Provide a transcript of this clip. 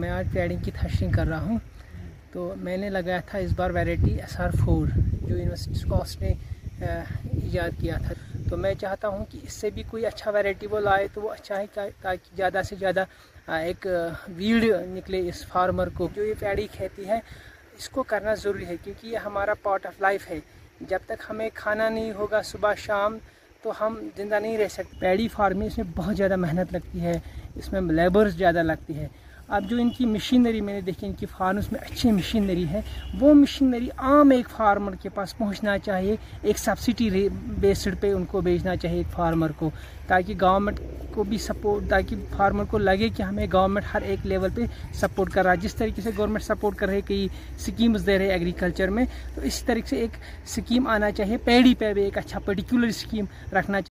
मैं आज पैडिंग की थ्रेशिंग कर रहा हूँ। तो मैंने लगाया था इस बार वैरायटी SR4 जो यूनिवर्सिटी स्कॉट्स ने ईजाद किया था। तो मैं चाहता हूँ कि इससे भी कोई अच्छा वैरायटी वो लाए तो वो अच्छा है, ताकि ज़्यादा से ज़्यादा एक वीड निकले इस फार्मर को। जो ये पैडी खेती है इसको करना ज़रूरी है, क्योंकि ये हमारा पार्ट ऑफ लाइफ है। जब तक हमें खाना नहीं होगा सुबह शाम तो हम ज़िंदा नहीं रह सकते। पैडी फार्मिंग इसमें बहुत ज़्यादा मेहनत लगती है, इसमें लेबर्स ज़्यादा लगती है। अब जो इनकी मशीनरी मैंने देखी, इनकी फार्म्स में अच्छी मशीनरी है, वो मशीनरी आम एक फार्मर के पास पहुंचना चाहिए। एक सब्सिडी बेस्ड पे उनको भेजना चाहिए एक फार्मर को, ताकि गवर्नमेंट को भी सपोर्ट, ताकि फार्मर को लगे कि हमें गवर्नमेंट हर एक लेवल पे सपोर्ट कर रहा है। जिस तरीके से गवर्नमेंट सपोर्ट कर रही है, कई स्कीम्स दे रहे हैं एग्रीकल्चर में, तो इसी तरीके से एक स्कीम आना चाहिए। पैडी पे भी एक अच्छा पर्टिकुलर स्कीम रखना चाहिए।